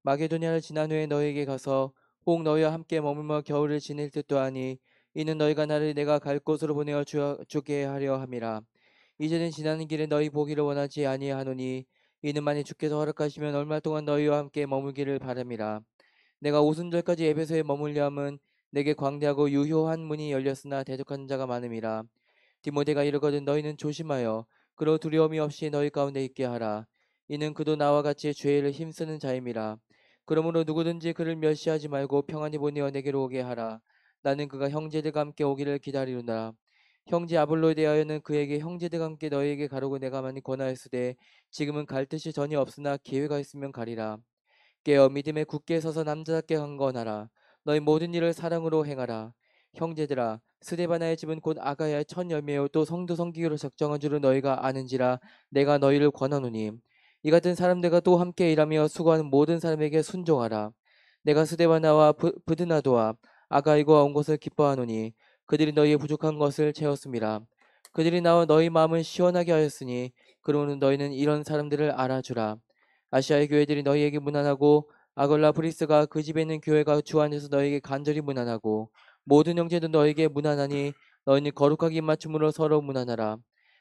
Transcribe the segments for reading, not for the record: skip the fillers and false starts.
마게도냐를 지난 후에 너희에게 가서 혹 너희와 함께 머물며 겨울을 지낼 듯도 하니 이는 너희가 나를 내가 갈 곳으로 보내어 주게 하려 함이라. 이제는 지나는 길에 너희 보기를 원하지 아니하노니 이는 만일 주께서 허락하시면 얼마 동안 너희와 함께 머물기를 바람이라. 내가 오순절까지 에베소에 머물려 함은 내게 광대하고 유효한 문이 열렸으나 대적하는 자가 많음이라. 디모데가 이르거든 너희는 조심하여 그로 두려움이 없이 너희 가운데 있게 하라. 이는 그도 나와 같이 죄를 힘쓰는 자임이라. 그러므로 누구든지 그를 멸시하지 말고 평안히 보내어 내게로 오게 하라. 나는 그가 형제들과 함께 오기를 기다리노라. 형제 아볼로에 대하여는 그에게 형제들과 함께 너희에게 가라고 내가 많이 권하였으되 지금은 갈 뜻이 전혀 없으나 기회가 있으면 가리라. 깨어 믿음에 굳게 서서 남자답게 강건하라. 너희 모든 일을 사랑으로 행하라. 형제들아 스데바나의 집은 곧 아가야의 첫 열매요 또 성도 성기로 적정한 줄을 너희가 아는지라. 내가 너희를 권하노니 이 같은 사람들과 또 함께 일하며 수고하는 모든 사람에게 순종하라. 내가 스데바나와 브드나도와 아가이고와 온 것을 기뻐하노니 그들이 너희의 부족한 것을 채웠음이라. 그들이 나와 너희 마음을 시원하게 하였으니 그러므로 너희는 이런 사람들을 알아주라. 아시아의 교회들이 너희에게 문안하고 아골라 브리스가 그 집에 있는 교회가 주 안에서 너희에게 간절히 문안하고 모든 형제도 너희에게 문안하니 너희는 거룩하게 입맞춤으로 서로 문안하라.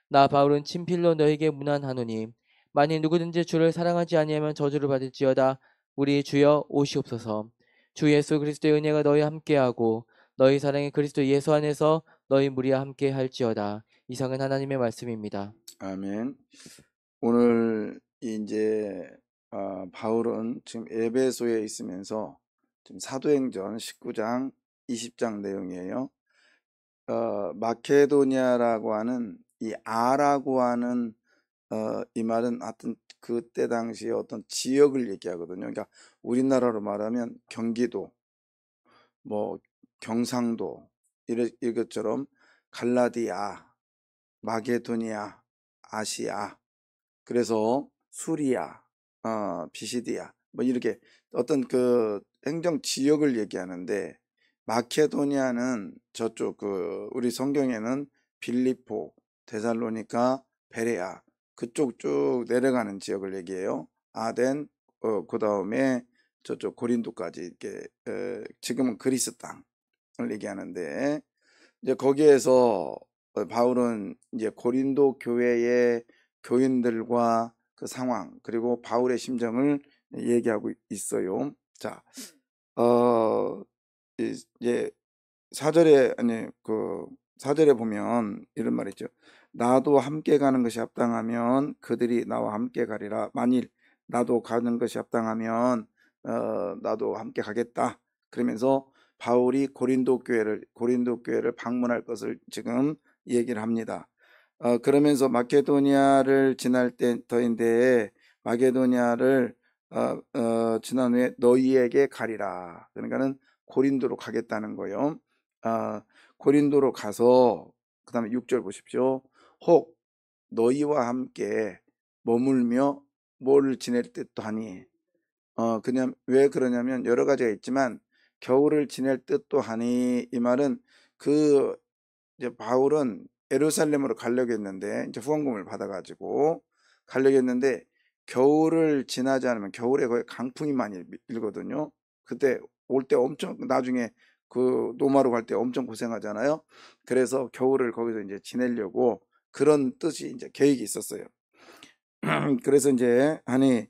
나 바울은 친필로 너희에게 문안하노니 만일 누구든지 주를 사랑하지 아니하면 저주를 받을지어다. 우리 주여 오시옵소서. 주 예수 그리스도의 은혜가 너희와 함께하고 너희 사랑의 그리스도 예수 안에서 너희 무리와 함께 할지어다. 이상은 하나님의 말씀입니다. 아멘. 오늘 이제 바울은 지금 에베소에 있으면서 지금 사도행전 19장 20장 내용이에요. 마케도니아라고 하는 이 아라고 하는 이 말은 하여튼 그때 당시에 어떤 지역을 얘기하거든요. 그러니까 우리나라로 말하면 경기도, 뭐 경상도 이것처럼 갈라디아, 마게도니아, 아시아, 그래서 수리아, 비시디아 뭐 이렇게 어떤 그 행정 지역을 얘기하는데 마케도니아는 저쪽 그 우리 성경에는 빌립보, 데살로니가, 베레아 그쪽 쭉 내려가는 지역을 얘기해요. 아덴, 그 다음에 저쪽 고린도까지 이렇게 지금은 그리스 땅을 얘기하는데 이제 거기에서 바울은 이제 고린도 교회의 교인들과 그 상황 그리고 바울의 심정을 얘기하고 있어요. 자, 어 이제 사절에 아니 그 사절에 보면 이런 말이 있죠. 나도 함께 가는 것이 합당하면 그들이 나와 함께 가리라. 만일 나도 가는 것이 합당하면 나도 함께 가겠다. 그러면서 바울이 고린도 교회를 방문할 것을 지금 얘기를 합니다. 그러면서 마케도니아를 지날 터인데 마케도니아를 지난 후에 너희에게 가리라. 그러니까는 고린도로 가겠다는 거예요. 고린도로 가서 그 다음에 6절 보십시오. 혹 너희와 함께 머물며 뭘 지낼 듯도 하니 그냥 왜 그러냐면 여러 가지가 있지만 겨울을 지낼 듯도 하니 이 말은 그 이제 바울은 예루살렘으로 가려고 했는데 이제 후원금을 받아가지고 가려고 했는데 겨울을 지나지 않으면 겨울에 거의 강풍이 많이 일거든요. 그때 올 때 엄청 나중에 그 노마로 갈 때 엄청 고생하잖아요. 그래서 겨울을 거기서 이제 지내려고 그런 뜻이 이제 계획이 있었어요. 그래서 이제 하니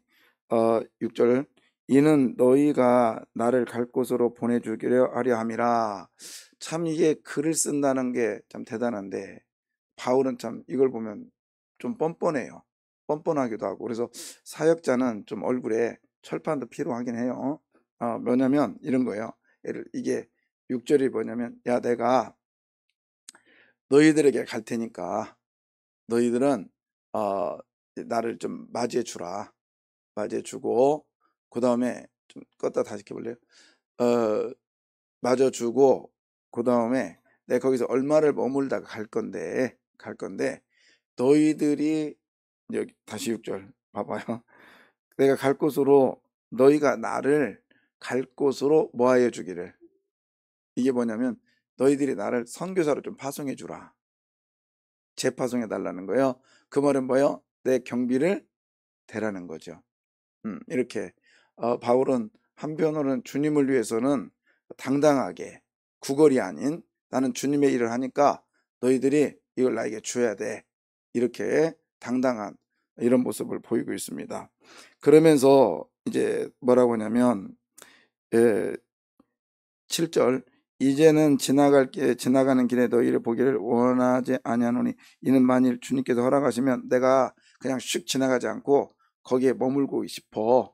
6절 이는 너희가 나를 갈 곳으로 보내주기려 하려 함이라. 참 이게 글을 쓴다는 게 참 대단한데 바울은 참 이걸 보면 좀 뻔뻔해요. 뻔뻔하기도 하고 그래서 사역자는 좀 얼굴에 철판도 필요하긴 해요. 뭐냐면 이런 거예요. 이게 6절이 뭐냐면 야 내가 너희들에게 갈 테니까 너희들은 나를 좀 맞이해 주라. 맞이해 주고 그 다음에 좀 껐다 다시 켜볼래요? 맞아 주고 그 다음에 내가 거기서 얼마를 머물다가 갈 건데 너희들이 여기 다시 6절 봐봐요. 내가 갈 곳으로 너희가 나를 갈 곳으로 모아해 주기를. 이게 뭐냐면 너희들이 나를 선교사로 좀 파송해 주라. 재파송해 달라는 거예요. 그 말은 뭐예요? 내 경비를 대라는 거죠. 이렇게 바울은 한편으로는 주님을 위해서는 당당하게 구걸이 아닌 나는 주님의 일을 하니까 너희들이 이걸 나에게 줘야 돼. 이렇게 당당한 이런 모습을 보이고 있습니다. 그러면서 이제 뭐라고 하냐면 7절 이제는 지나가는 길에 너희를 보기를 원하지 아니하노니 이는 만일 주님께서 허락하시면 내가 그냥 슉 지나가지 않고 거기에 머물고 싶어.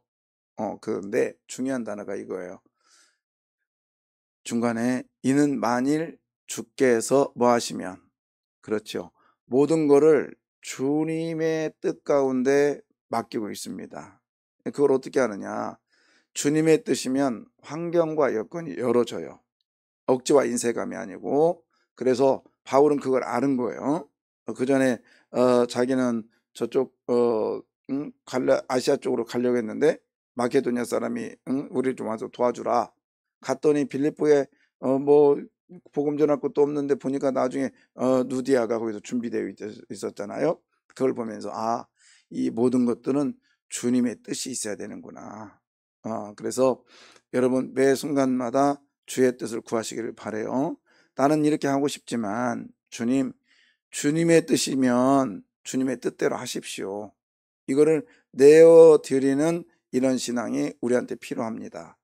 그런데 중요한 단어가 이거예요. 중간에 이는 만일 주께서 뭐 하시면, 그렇죠. 모든 거를 주님의 뜻 가운데 맡기고 있습니다. 그걸 어떻게 하느냐? 주님의 뜻이면 환경과 여건이 열어져요. 억지와 인색감이 아니고. 그래서 바울은 그걸 아는 거예요. 그 전에 자기는 저쪽 아시아 쪽으로 가려고 했는데 마케도니아 사람이 우리 좀 와서 도와주라. 갔더니 빌립보에 뭐 복음 전할 것도 없는데 보니까 나중에 누디아가 거기서 준비되어 있었잖아요. 그걸 보면서 이 모든 것들은 주님의 뜻이 있어야 되는구나. 그래서 여러분 매 순간마다 주의 뜻을 구하시기를 바라요. 나는 이렇게 하고 싶지만 주님의 뜻이면 주님의 뜻대로 하십시오. 이거를 내어드리는 이런 신앙이 우리한테 필요합니다.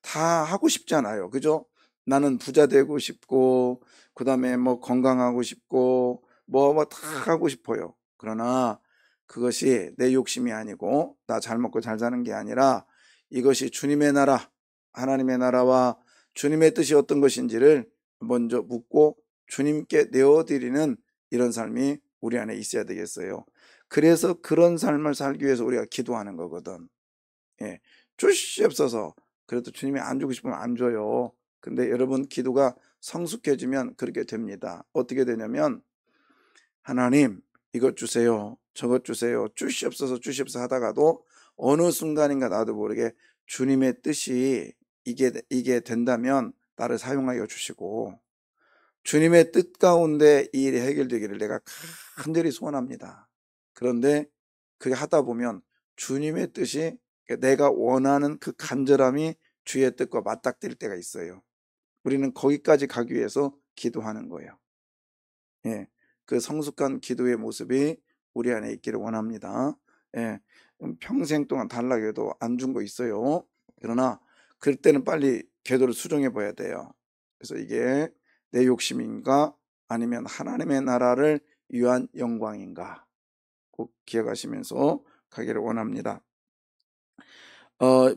다 하고 싶잖아요. 그죠? 나는 부자 되고 싶고, 그 다음에 뭐 건강하고 싶고, 뭐 다 하고 싶어요. 그러나 그것이 내 욕심이 아니고, 나 잘 먹고 잘 사는 게 아니라 이것이 주님의 나라, 하나님의 나라와 주님의 뜻이 어떤 것인지를 먼저 묻고 주님께 내어드리는 이런 삶이 우리 안에 있어야 되겠어요. 그래서 그런 삶을 살기 위해서 우리가 기도하는 거거든. 예, 주시옵소서. 그래도 주님이 안 주고 싶으면 안 줘요. 근데 여러분 기도가 성숙해지면 그렇게 됩니다. 어떻게 되냐면 하나님 이것 주세요, 저것 주세요, 주시옵소서 주시옵소서 하다가도 어느 순간인가 나도 모르게 주님의 뜻이 이게 된다면 나를 사용하여 주시고 주님의 뜻 가운데 이 일이 해결되기를 내가 간절히 소원합니다. 그런데 그게 하다 보면 주님의 뜻이 내가 원하는 그 간절함이 주의 뜻과 맞닥뜨릴 때가 있어요. 우리는 거기까지 가기 위해서 기도하는 거예요. 예, 그 성숙한 기도의 모습이 우리 안에 있기를 원합니다. 예, 평생 동안 달라고 해도 안 준 거 있어요. 그러나 그럴 때는 빨리 궤도를 수정해 봐야 돼요. 그래서 이게 내 욕심인가 아니면 하나님의 나라를 위한 영광인가 꼭 기억하시면서 가기를 원합니다.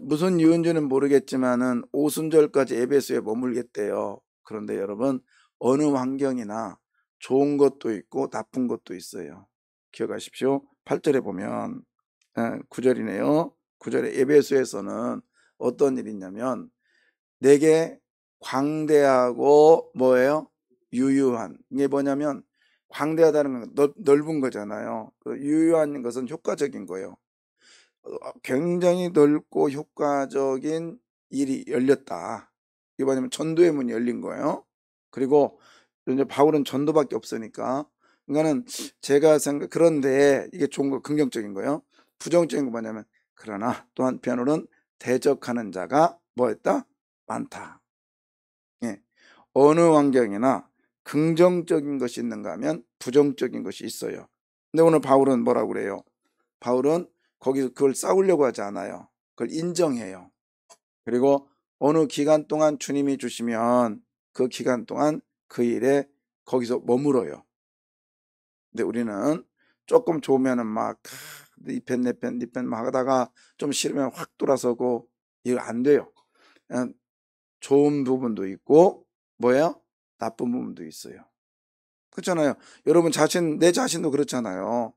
무슨 이유인지는 모르겠지만은 오순절까지 에베소에 머물겠대요. 그런데 여러분 어느 환경이나 좋은 것도 있고 나쁜 것도 있어요. 기억하십시오. 8절에 보면 9절이네요. 9절에 에베소에서는 어떤 일이 있냐면 내게 광대하고 뭐예요? 유유한. 이게 뭐냐면 광대하다는 건 넓은 거잖아요. 유유한 것은 효과적인 거예요. 굉장히 넓고 효과적인 일이 열렸다. 이게 뭐냐면 전도의 문이 열린 거예요. 그리고 이제 바울은 전도밖에 없으니까 그러니까는 제가 그런데 이게 좋은 거 긍정적인 거예요. 부정적인 거 뭐냐면 그러나 또 한편으로는 대적하는 자가 뭐였다? 많다. 예. 어느 환경이나 긍정적인 것이 있는가 하면 부정적인 것이 있어요. 근데 오늘 바울은 뭐라고 그래요? 바울은 거기서 그걸 싸우려고 하지 않아요. 그걸 인정해요. 그리고 어느 기간 동안 주님이 주시면 그 기간 동안 그 일에 거기서 머물어요. 근데 우리는 조금 좋으면은 막 이편 내편 니편 막 하다가 좀 싫으면 확 돌아서고 이거 안 돼요. 좋은 부분도 있고 뭐예요? 나쁜 부분도 있어요. 그렇잖아요. 여러분 내 자신도 그렇잖아요.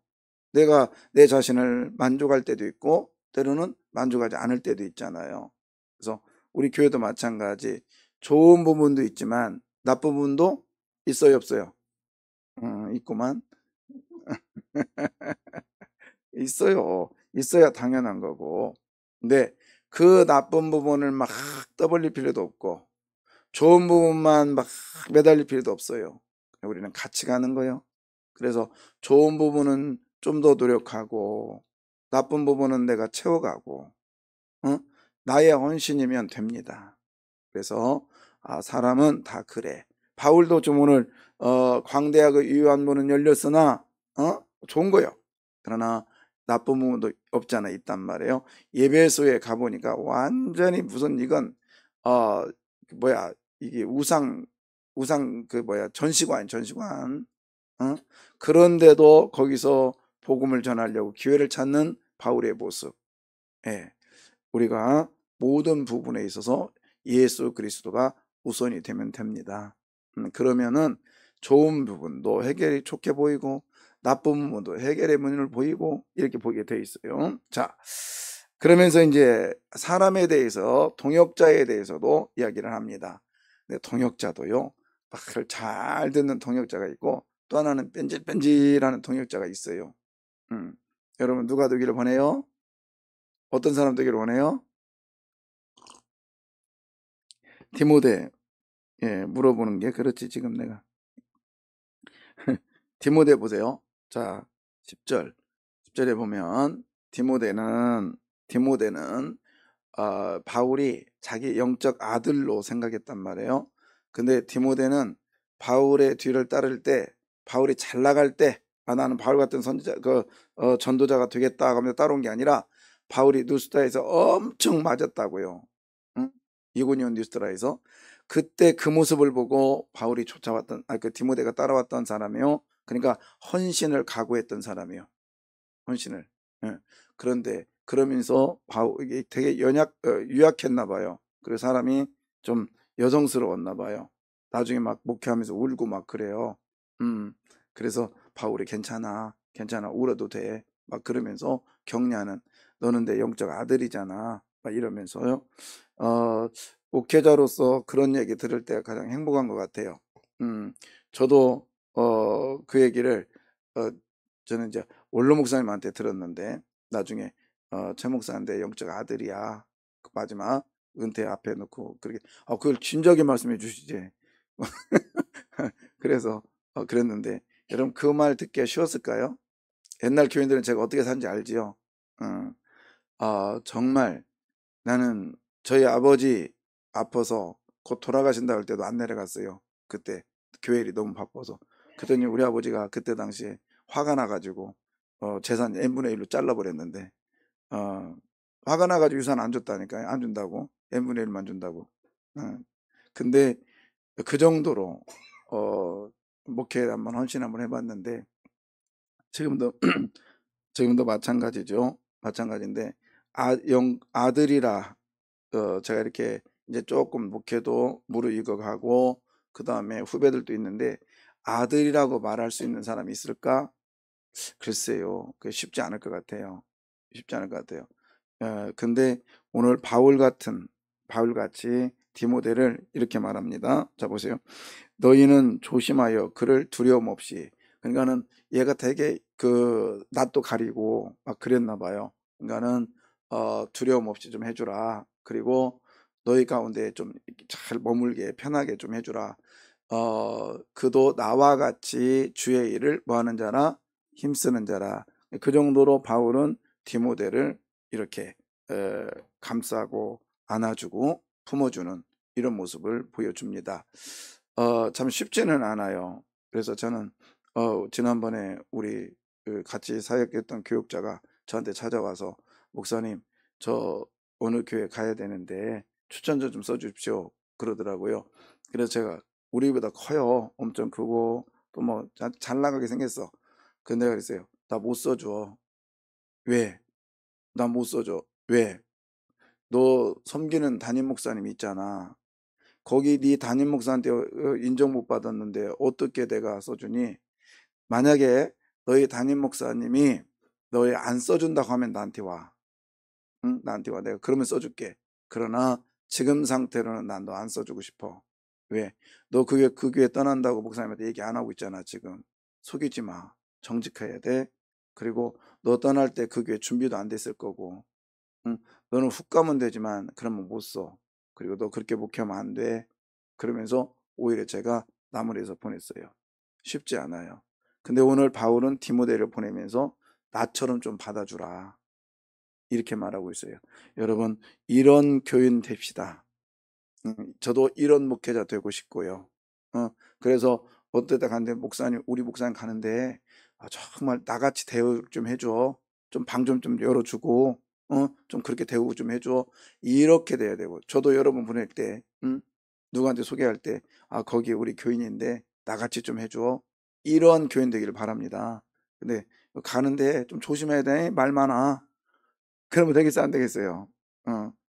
내가 내 자신을 만족할 때도 있고 때로는 만족하지 않을 때도 있잖아요. 그래서 우리 교회도 마찬가지. 좋은 부분도 있지만 나쁜 부분도 있어요, 없어요? 있구만. 있어요. 있어야 당연한 거고. 근데 그 나쁜 부분을 막 떠벌릴 필요도 없고 좋은 부분만 막 매달릴 필요도 없어요. 우리는 같이 가는 거예요. 그래서 좋은 부분은 좀 더 노력하고 나쁜 부분은 내가 채워가고 나의 헌신이면 됩니다. 그래서 사람은 다 그래. 바울도 좀 오늘 광대하고 유효한 문은 열렸으나 좋은 거요. 그러나 나쁜 부분도 없잖아 있단 말이에요. 예배소에 가보니까 완전히 무슨 이건 어 뭐야 이게 우상 그 뭐야 전시관 그런데도 거기서 복음을 전하려고 기회를 찾는 바울의 모습. 예. 우리가 모든 부분에 있어서 예수 그리스도가 우선이 되면 됩니다. 그러면은 좋은 부분도 해결이 좋게 보이고 나쁜 부분도 해결의 문을 보이고 이렇게 보게 돼 있어요. 자, 그러면서 이제 사람에 대해서 동역자에 대해서도 이야기를 합니다. 근데 동역자도요, 말을 잘 듣는 동역자가 있고 또 하나는 뺀질뺀질하는 동역자가 있어요. 여러분 누가 되기를 원해요? 어떤 사람 되기를 원해요? 디모데, 물어보는 게 그렇지 지금 내가. 디모데 보세요. 자, 10절. 10절에 보면 디모데는 바울이 자기 영적 아들로 생각했단 말이에요. 근데 디모데는 바울의 뒤를 따를 때, 바울이 잘 나갈 때, 나는 바울 같은 선지자, 전도자가 되겠다 하면서 따라온 게 아니라 바울이 누스트라에서 엄청 맞았다고요. 응? 이고니온 뉴스트라에서 그때 그 모습을 보고 바울이 쫓아왔던, 그 디모데가 따라왔던 사람이요. 그러니까 헌신을 각오했던 사람이요. 헌신을. 예. 그런데 그러면서 이게 되게 유약했나 봐요. 그래서 사람이 좀 여성스러웠나 봐요. 나중에 막 목회하면서 울고 막 그래요. 그래서 바울이 괜찮아, 울어도 돼. 막 그러면서 격려하는, 너는 내 영적 아들이잖아. 막 이러면서요. 목회자로서 그런 얘기 들을 때가 가장 행복한 것 같아요. 저도 그 얘기를 저는 이제 원로 목사님한테 들었는데 나중에 최 목사인데 영적 아들이야. 그 마지막 은퇴 앞에 놓고 그렇게 그걸 진작에 말씀해 주시지. 그래서 그랬는데 여러분 그 말 듣기가 쉬웠을까요? 옛날 교인들은 제가 어떻게 사는지 알지요. 정말 나는 저희 아버지 아파서 곧 돌아가신다 할 때도 안 내려갔어요. 그때 교회 일이 너무 바빠서. 그랬더니 우리 아버지가 그때 당시에 화가 나가지고 재산 n분의 1로 잘라버렸는데 화가 나가지고 유산 안 줬다니까요. 안 준다고. n분의 1만 준다고. 근데 그 정도로 목회에 한번 헌신 한번 해봤는데 지금도 지금도 마찬가지죠. 마찬가지인데 아들이라 제가 이렇게 이제 조금 목회도 무르익어가고 그 다음에 후배들도 있는데 아들이라고 말할 수 있는 사람이 있을까? 글쎄요. 그게 쉽지 않을 것 같아요. 쉽지 않을 것 같아요. 근데 오늘 바울같이 디모데를 이렇게 말합니다. 자, 보세요. 너희는 조심하여 그를 두려움 없이. 그러니까는 얘가 되게 낯도 가리고 막 그랬나 봐요. 그러니까는 두려움 없이 좀 해주라. 그리고 너희 가운데 좀 잘 머물게 편하게 좀 해주라. 그도 나와 같이 주의 일을 뭐하는 자라 힘쓰는 자라. 그 정도로 바울은 디모데를 이렇게 감싸고 안아주고 품어주는 이런 모습을 보여줍니다. 참 쉽지는 않아요. 그래서 저는 지난번에 우리 같이 사역했던 교육자가 저한테 찾아와서 목사님 저 어느 교회 가야 되는데 추천서 좀 써주십시오 그러더라고요. 그래서 제가 우리보다 커요. 엄청 크고 또 뭐 잘 나가게 생겼어. 근데 내가 그랬어요. 나 못 써줘. 왜? 나 못 써줘. 왜? 너 섬기는 담임 목사님 있잖아. 거기 네 담임 목사한테 인정 못 받았는데 어떻게 내가 써주니? 만약에 너희 담임 목사님이 너희 안 써준다고 하면 나한테 와. 응? 나한테 와. 내가 그러면 써줄게. 그러나 지금 상태로는 난 너 안 써주고 싶어. 왜? 너 그 교회 떠난다고 목사님한테 얘기 안 하고 있잖아 지금. 속이지 마. 정직해야 돼. 그리고 너 떠날 때 그 교회 준비도 안 됐을 거고. 응? 너는 훅 가면 되지만 그러면 못 써. 그리고 너 그렇게 목회하면 안 돼. 그러면서 오히려 제가 나무리에서 보냈어요. 쉽지 않아요. 근데 오늘 바울은 디모데를 보내면서 나처럼 좀 받아주라. 이렇게 말하고 있어요. 여러분, 이런 교인 됩시다. 저도 이런 목회자 되고 싶고요. 그래서 어떤 때 갔는데 목사님, 우리 목사님 가는데 정말 나같이 대우 좀 해줘. 좀 방 좀 열어주고, 좀 그렇게 대우 좀 해줘. 이렇게 돼야 되고, 저도 여러분 보낼 때, 누구한테 소개할 때, 거기 우리 교인인데 나같이 좀 해줘. 이런 교인 되기를 바랍니다. 근데 가는데 좀 조심해야 돼. 말 많아. 그러면 되겠어, 안 되겠어요?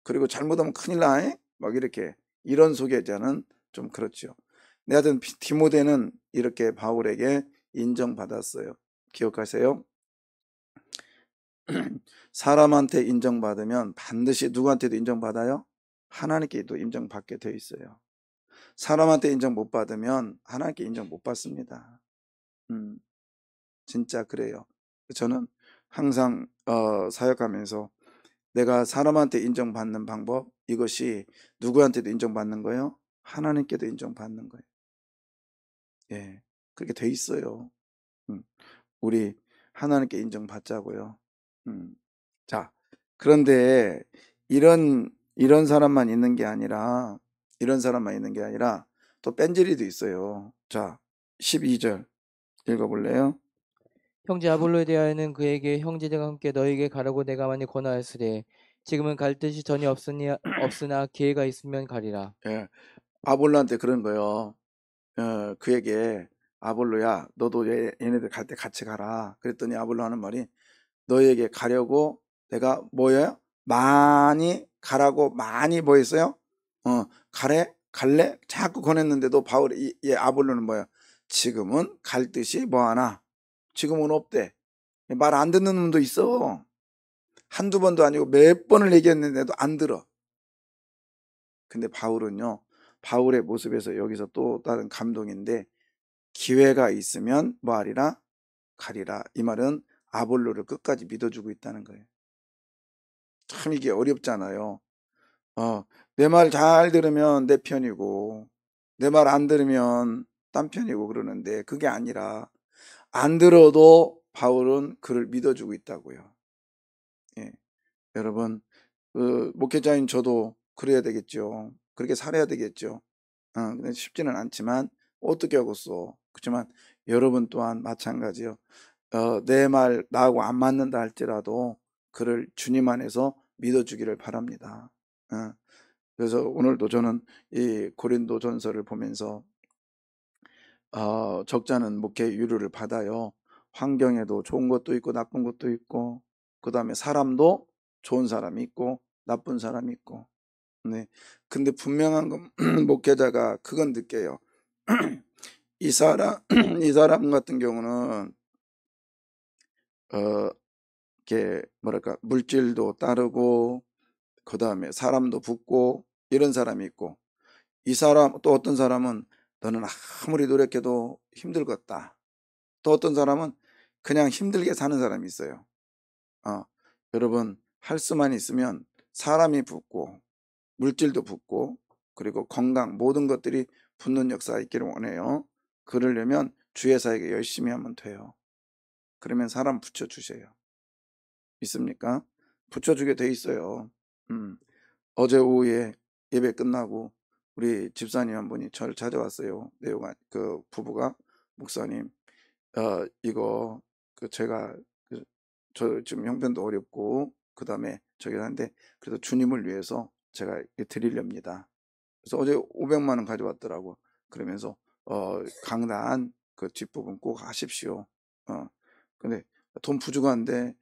그리고 잘못하면 큰일 나. 막 이렇게. 이런 소개자는 좀 그렇죠. 내 아들 디모데는 이렇게 바울에게 인정받았어요. 기억하세요? 사람한테 인정받으면 반드시 누구한테도 인정받아요? 하나님께도 인정받게 돼 있어요. 사람한테 인정 못 받으면 하나님께 인정 못 받습니다. 음, 진짜 그래요. 저는 항상 사역하면서 내가 사람한테 인정받는 방법, 이것이 누구한테도 인정받는 거예요? 하나님께도 인정받는 거예요. 예, 그렇게 돼 있어요. 음, 우리 하나님께 인정받자고요. 음, 자, 그런데 이런 사람만 있는 게 아니라, 이런 사람만 있는 게 아니라 또 뺀질이도 있어요. 자, 12절 읽어볼래요? 형제 아볼로에 대하여는 그에게 형제들과 함께 너에게 가라고 내가 많이 권하였으되 지금은 갈 뜻이 전혀 없으나 기회가 있으면 가리라. 예, 아볼로한테 그런 거요. 그에게 아볼로야, 너도 얘네들 갈 때 같이 가라. 그랬더니 아볼로 하는 말이, 너에게 가려고 내가 뭐예요? 많이 가라고 많이 뭐 했어요? 가래? 갈래? 자꾸 권했는데도 바울이 아볼로는 뭐야? 지금은 갈 뜻이 뭐하나? 지금은 없대. 말 안 듣는 놈도 있어. 한두 번도 아니고 몇 번을 얘기했는데도 안 들어. 근데 바울은요, 바울의 모습에서 여기서 또 다른 감동인데, 기회가 있으면 뭐 하리라? 가리라. 이 말은 아볼로를 끝까지 믿어주고 있다는 거예요. 참 이게 어렵잖아요. 내 말 잘 들으면 내 편이고, 내 말 안 들으면 딴 편이고 그러는데, 그게 아니라 안 들어도 바울은 그를 믿어주고 있다고요. 예. 여러분, 목회자인 저도 그래야 되겠죠. 그렇게 살아야 되겠죠. 근데 쉽지는 않지만 어떻게 하겠어. 그렇지만 여러분 또한 마찬가지요. 내 말 나하고 안 맞는다 할지라도 그를 주님 안에서 믿어주기를 바랍니다. 그래서 오늘도 저는 이 고린도 전서를 보면서 적자는 목회 유료를 받아요. 환경에도 좋은 것도 있고 나쁜 것도 있고, 그 다음에 사람도 좋은 사람이 있고 나쁜 사람이 있고. 네. 근데 분명한 건 목회자가 그건 느껴요. 이 사람 이 사람 같은 경우는 어 이렇게 뭐랄까 물질도 따르고 그 다음에 사람도 붙고 이런 사람이 있고, 이 사람 또 어떤 사람은 너는 아무리 노력해도 힘들겠다. 또 어떤 사람은 그냥 힘들게 사는 사람이 있어요. 여러분, 할 수만 있으면 사람이 붙고 물질도 붙고 그리고 건강 모든 것들이 붙는 역사가 있기를 원해요. 그러려면 주의 사역에 열심히 하면 돼요. 그러면 사람 붙여주세요. 있습니까? 붙여주게 돼 있어요. 어제 오후에 예배 끝나고 우리 집사님 한 분이 저를 찾아왔어요. 그 부부가, 목사님, 이거 제가 저 지금 형편도 어렵고 그 다음에 저기 하는데 그래도 주님을 위해서 제가 드리렵니다. 그래서 어제 500만 원 가져왔더라고. 그러면서 강단 그 뒷부분 꼭 하십시오. 근데 돈 부족한데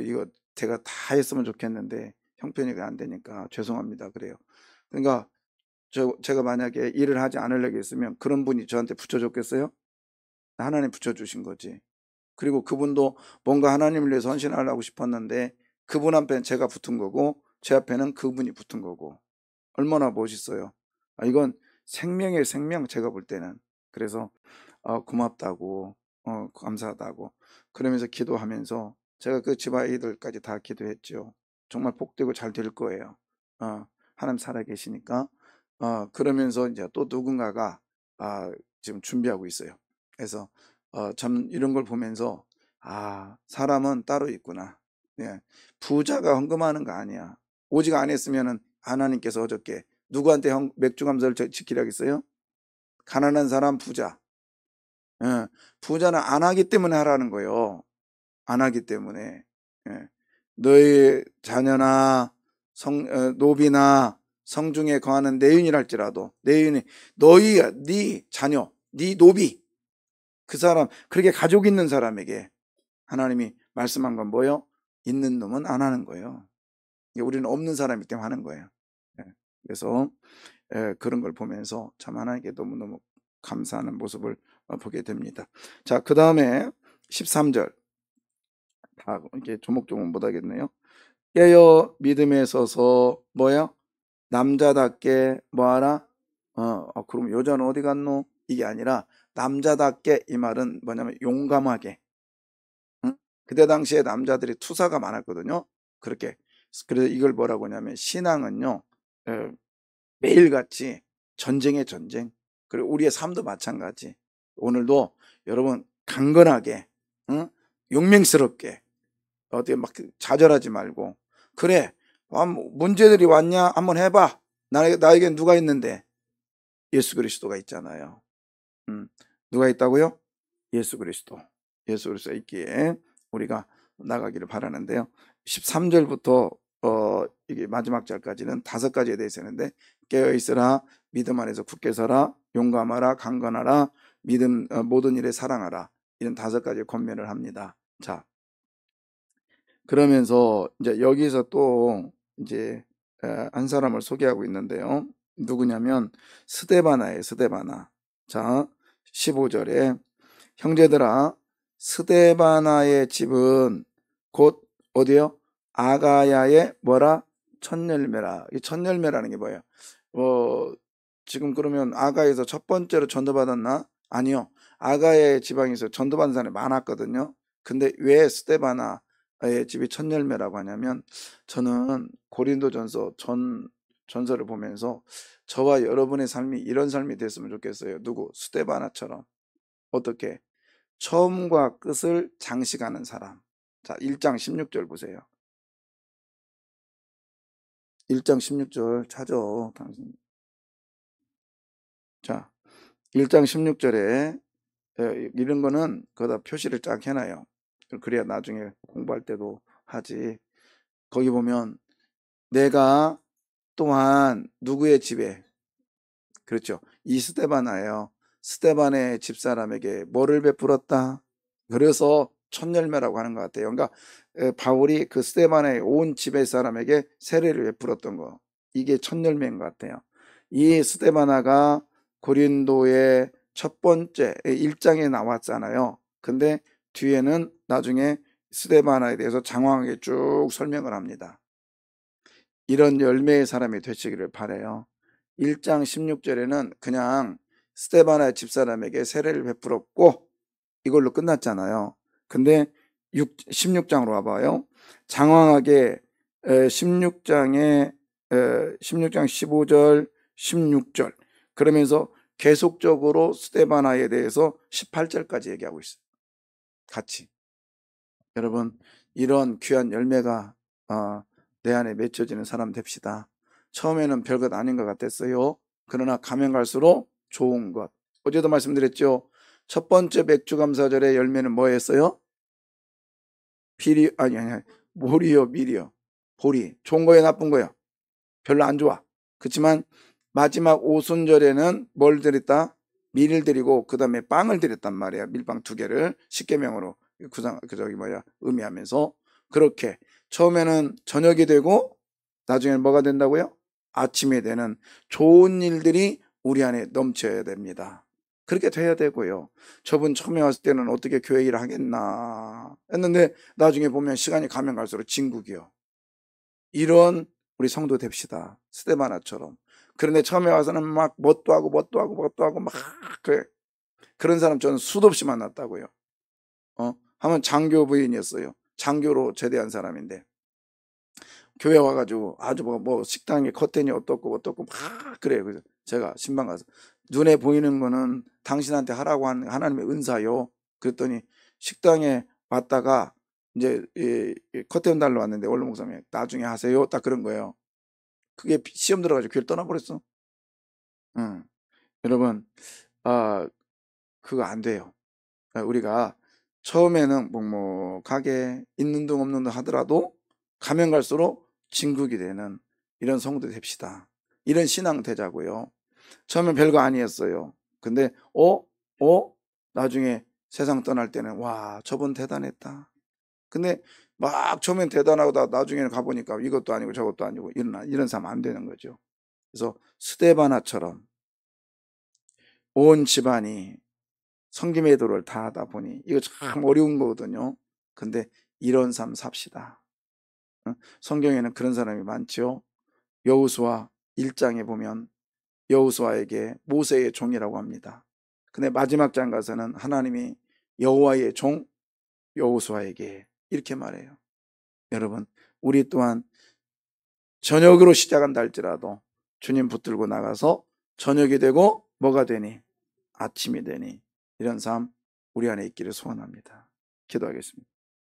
이거 제가 다 했으면 좋겠는데 형편이 안 되니까 죄송합니다. 그래요. 그러니까 제가 만약에 일을 하지 않으려고 했으면 그런 분이 저한테 붙여줬겠어요? 하나님 붙여주신 거지. 그리고 그분도 뭔가 하나님을 위해서 헌신하려고 싶었는데 그분 앞에는 제가 붙은 거고 제 앞에는 그분이 붙은 거고, 얼마나 멋있어요. 이건 생명의 생명, 제가 볼 때는. 그래서 고맙다고, 감사하다고 그러면서 기도하면서 제가 그 집 아이들까지 다 기도했죠. 정말 복되고 잘 될 거예요. 하나님 살아계시니까. 그러면서 이제 또 누군가가 지금 준비하고 있어요. 그래서 참 이런 걸 보면서 사람은 따로 있구나. 예. 부자가 헌금하는 거 아니야. 오직 안 했으면은 하나님께서 어저께 누구한테 맥주 감사를 지키라고 했어요? 가난한 사람, 부자. 예. 부자는 안 하기 때문에 하라는 거예요. 안 하기 때문에. 예. 너희 자녀나 노비나 성중에 거하는 내윤이랄지라도, 내윤이 네 자녀, 네 노비, 그 사람, 그렇게 가족 있는 사람에게 하나님이 말씀한 건 뭐예요? 있는 놈은 안 하는 거예요. 우리는 없는 사람이기 때문에 하는 거예요. 예. 그래서 그런 걸 보면서 참 하나님께 너무너무 감사하는 모습을 보게 됩니다. 자, 그 다음에 13절. 다 이렇게 조목조목 못 하겠네요. 깨어 믿음에 서서 뭐야? 남자답게 뭐하라? 그럼 여자는 어디 갔노? 이게 아니라 남자답게, 이 말은 뭐냐면 용감하게. 응? 그때 당시에 남자들이 투사가 많았거든요. 그렇게. 그래서 이걸 뭐라고 하냐면, 신앙은요, 매일같이 전쟁의 전쟁. 그리고 우리의 삶도 마찬가지. 오늘도 여러분 강건하게, 응? 용맹스럽게, 어떻게 막 좌절하지 말고, 그래, 문제들이 왔냐? 한번 해봐. 나에겐 누가 있는데? 예수 그리스도가 있잖아요. 누가 있다고요? 예수 그리스도. 예수 그리스도 있기에 우리가 나가기를 바라는데요. 13절부터 이게 마지막 절까지는 5가지에 대해서 했는데, 깨어있으라, 믿음 안에서 굳게 서라, 용감하라, 강건하라, 믿음, 모든 일에 사랑하라, 이런 5가지 권면을 합니다. 자, 그러면서 이제 여기서 또 이제 한 사람을 소개하고 있는데요. 누구냐면 스데바나예요. 스데바나. 자, 15절에 형제들아, 스데바나의 집은 곧 어디요? 아가야의 뭐라? 첫열매라. 이 첫열매라는 게 뭐예요? 지금 그러면 아가에서 첫 번째로 전도받았나? 아니요. 아가의 지방에서 전도받은 사람이 많았거든요. 근데 왜 스데바나의 집이 첫열매라고 하냐면, 저는 고린도전서 전서를 보면서 저와 여러분의 삶이 이런 삶이 됐으면 좋겠어요. 누구? 스데바나처럼. 어떻게? 처음과 끝을 장식하는 사람. 자, 1장 16절 보세요. 1장 16절 찾아, 당신. 자, 1장 16절에 이런 거는 거기다 표시를 쫙 해놔요. 그래야 나중에 공부할 때도 하지. 거기 보면 내가 또한 누구의 집에, 그렇죠, 이 스데바나예요. 스데반의 집사람에게 뭐를 베풀었다? 그래서 첫열매라고 하는 것 같아요. 그러니까 바울이 그 스데반의 온 집의 사람에게 세례를 베풀었던 거, 이게 첫열매인 것 같아요. 이 스데바나가 고린도의 첫 번째 1장에 나왔잖아요. 근데 뒤에는 나중에 스데바나에 대해서 장황하게 쭉 설명을 합니다. 이런 열매의 사람이 되시기를 바라요. 1장 16절에는 그냥 스데바나 집사람에게 세례를 베풀었고 이걸로 끝났잖아요. 근데 16장으로 와봐요. 장황하게 16장 15절, 16절, 그러면서 계속적으로 스데바나에 대해서 18절까지 얘기하고 있어요. 같이. 여러분, 이런 귀한 열매가 내 안에 맺혀지는 사람 됩시다. 처음에는 별것 아닌 것 같았어요. 그러나 가면 갈수록 좋은 것. 어제도 말씀드렸죠. 첫 번째 맥주감사절의 열매는 뭐였어요? 아니, 보리요, 밀이요. 보리. 좋은 거예요, 나쁜 거예요? 별로 안 좋아. 그렇지만 마지막 오순절에는 뭘 드렸다? 밀을 드리고 그 다음에 빵을 드렸단 말이야. 밀빵 2개를 십계명으로 의미하면서. 그렇게 처음에는 저녁이 되고 나중에는 뭐가 된다고요? 아침이 되는 좋은 일들이 우리 안에 넘쳐야 됩니다. 그렇게 돼야 되고요. 저분 처음에 왔을 때는 어떻게 교회 일을 하겠나 했는데 나중에 보면 시간이 가면 갈수록 진국이요. 이런 우리 성도 됩시다. 스데바나처럼. 그런데 처음에 와서는 막 뭣도 하고 막 그래. 그런 사람 저는 수도 없이 만났다고요. 한번 장교 부인이었어요. 장교로 제대한 사람인데 교회 와가지고 아주 뭐 식당에 커튼이 어떻고 막 그래요. 그래서 제가 신방 가서 눈에 보이는 거는 당신한테 하라고 한 하나님의 은사요. 그랬더니 식당에 왔다가 이제 이 커튼 달러 왔는데 원로 목사님이 나중에 하세요. 딱 그런 거예요. 그게 시험 들어가지고 교회를 떠나버렸어. 응. 여러분, 그거 안 돼요. 우리가 처음에는 묵묵하게 있는 둥 없는 둥 하더라도 가면 갈수록 진국이 되는 이런 성도 됩시다. 이런 신앙 되자고요. 처음엔 별거 아니었어요. 근데 나중에 세상 떠날 때는 와, 저분 대단했다. 근데 막 처음엔 대단하다 나중에는 가보니까 이것도 아니고 저것도 아니고 이런 사람 안 되는 거죠. 그래서 스데바나처럼 온 집안이 성김의 도를 다 하다 보니 이거 참 어려운 거거든요. 근데 이런 삶 삽시다. 성경에는 그런 사람이 많죠. 여호수아 1장에 보면 여호수아에게 모세의 종이라고 합니다. 근데 마지막 장 가서는 하나님이 여호와의 종 여호수아에게 이렇게 말해요. 여러분, 우리 또한 저녁으로 시작한다 할지라도 주님 붙들고 나가서 저녁이 되고 뭐가 되니? 아침이 되니 이런 삶 우리 안에 있기를 소원합니다. 기도하겠습니다.